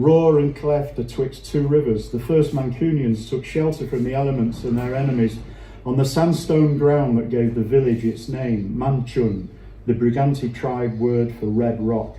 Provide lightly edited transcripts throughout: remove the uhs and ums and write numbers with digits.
Roar and cleft atwixt two rivers, the first Mancunians took shelter from the elements and their enemies on the sandstone ground that gave the village its name, Manchun, the Briganti tribe word for red rock.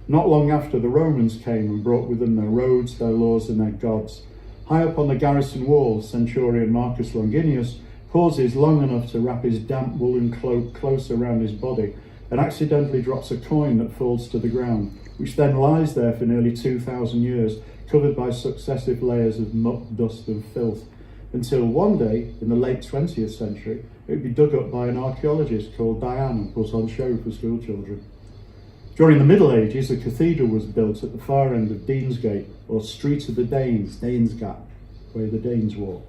Not long after, the Romans came and brought with them their roads, their laws and their gods. High up on the garrison wall, Centurion Marcus Longinus pauses long enough to wrap his damp woolen cloak close around his body and accidentally drops a coin that falls to the ground, which then lies there for nearly 2,000 years, covered by successive layers of muck, dust and filth, until one day, in the late 20th century, it would be dug up by an archaeologist called Diane and put on show for school children. During the Middle Ages, a cathedral was built at the far end of Deansgate, or Street of the Danes, Danesgate, where the Danes walk.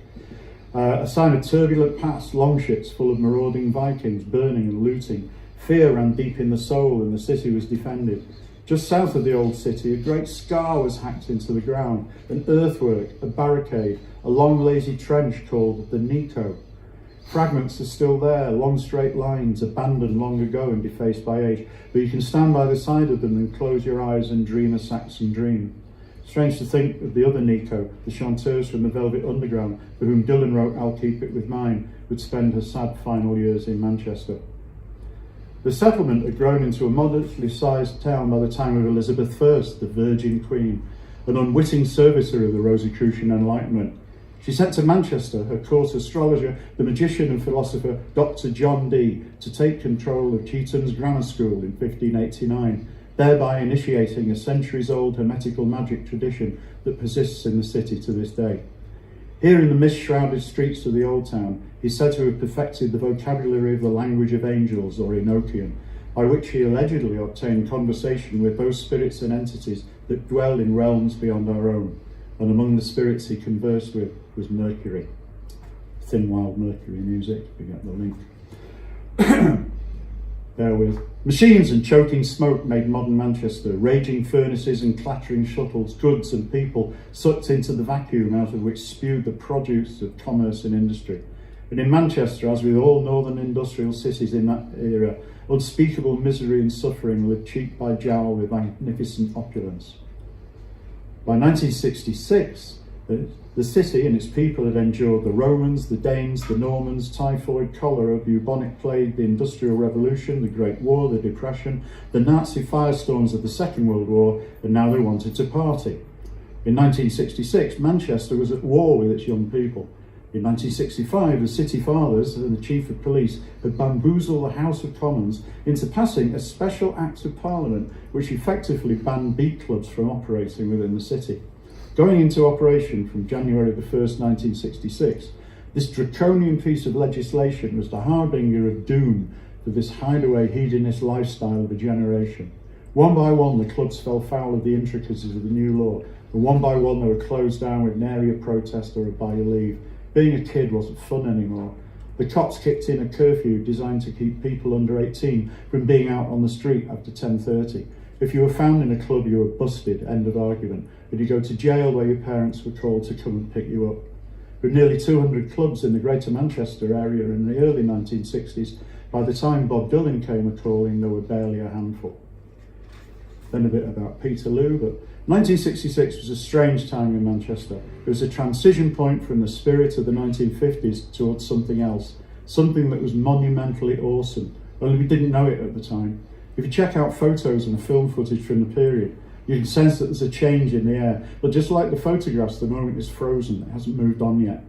A sign of turbulent past, longships full of marauding Vikings, burning and looting. Fear ran deep in the soul and the city was defended. Just south of the old city, a great scar was hacked into the ground, an earthwork, a barricade, a long lazy trench called the Nico. Fragments are still there, long straight lines, abandoned long ago and defaced by age, but you can stand by the side of them and close your eyes and dream a Saxon dream. Strange to think of the other Nico, the chanteurs from the Velvet Underground, for whom Dylan wrote I'll Keep It With Mine, would spend her sad final years in Manchester. The settlement had grown into a moderately sized town by the time of Elizabeth I, the Virgin Queen, an unwitting servitor of the Rosicrucian Enlightenment. She sent to Manchester her court astrologer, the magician and philosopher Dr. John Dee, to take control of Chetham's Grammar School in 1589, thereby initiating a centuries-old hermetical magic tradition that persists in the city to this day. Here in the mist-shrouded streets of the old town, he's said to have perfected the vocabulary of the language of angels, or Enochian, by which he allegedly obtained conversation with those spirits and entities that dwell in realms beyond our own. And among the spirits he conversed with was Mercury. Thin Wild Mercury music, if you get the link. Bear with. Machines and choking smoke made modern Manchester, raging furnaces and clattering shuttles, goods and people sucked into the vacuum out of which spewed the produce of commerce and industry. And in Manchester, as with all northern industrial cities in that era, unspeakable misery and suffering lived cheek by jowl with magnificent opulence. By 1966, the city and its people had endured the Romans, the Danes, the Normans, typhoid, cholera, bubonic plague, the Industrial Revolution, the Great War, the Depression, the Nazi firestorms of the Second World War, and now they wanted to party. In 1966, Manchester was at war with its young people. In 1965, the city fathers and the chief of police had bamboozled the House of Commons into passing a special act of parliament which effectively banned beat clubs from operating within the city. Going into operation from January the 1st, 1966, this draconian piece of legislation was the harbinger of doom for this hideaway hedonist lifestyle of a generation. One by one, the clubs fell foul of the intricacies of the new law, and one by one they were closed down with nary a protest or a by leave. Being a kid wasn't fun anymore. The cops kicked in a curfew designed to keep people under 18 from being out on the street after 10:30. If you were found in a club, you were busted, end of argument, and you go to jail where your parents were called to come and pick you up. With nearly 200 clubs in the Greater Manchester area in the early 1960s, by the time Bob Dylan came a-calling, there were barely a handful. Then a bit about Peterloo, but 1966 was a strange time in Manchester. It was a transition point from the spirit of the 1950s towards something else, something that was monumentally awesome, only we didn't know it at the time. If you check out photos and film footage from the period, you can sense that there's a change in the air, but just like the photographs, the moment is frozen, it hasn't moved on yet.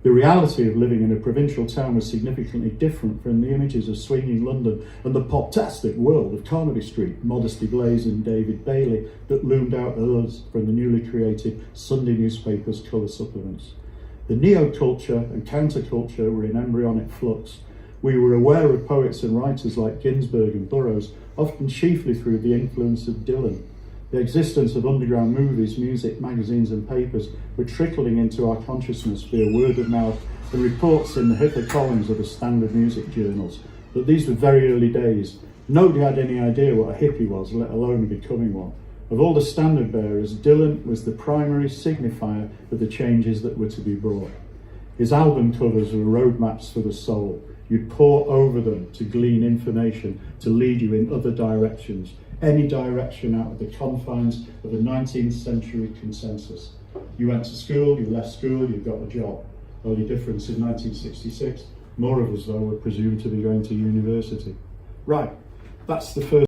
The reality of living in a provincial town was significantly different from the images of swinging London and the pop-tastic world of Carnaby Street, Modesty Blaise and David Bailey that loomed out at us from the newly created Sunday newspapers' colour supplements. The neo-culture and counterculture were in embryonic flux. We were aware of poets and writers like Ginsberg and Burroughs, often chiefly through the influence of Dylan. The existence of underground movies, music, magazines and papers were trickling into our consciousness via word of mouth and reports in the hipper columns of the standard music journals. But these were very early days. Nobody had any idea what a hippie was, let alone becoming one. Of all the standard bearers, Dylan was the primary signifier of the changes that were to be brought. His album covers were roadmaps for the soul. You'd pore over them to glean information, to lead you in other directions. any direction out of the confines of the 19th century consensus. You went to school, you left school, you got a job. Only difference in 1966, more of us though were presumed to be going to university. Right, that's the first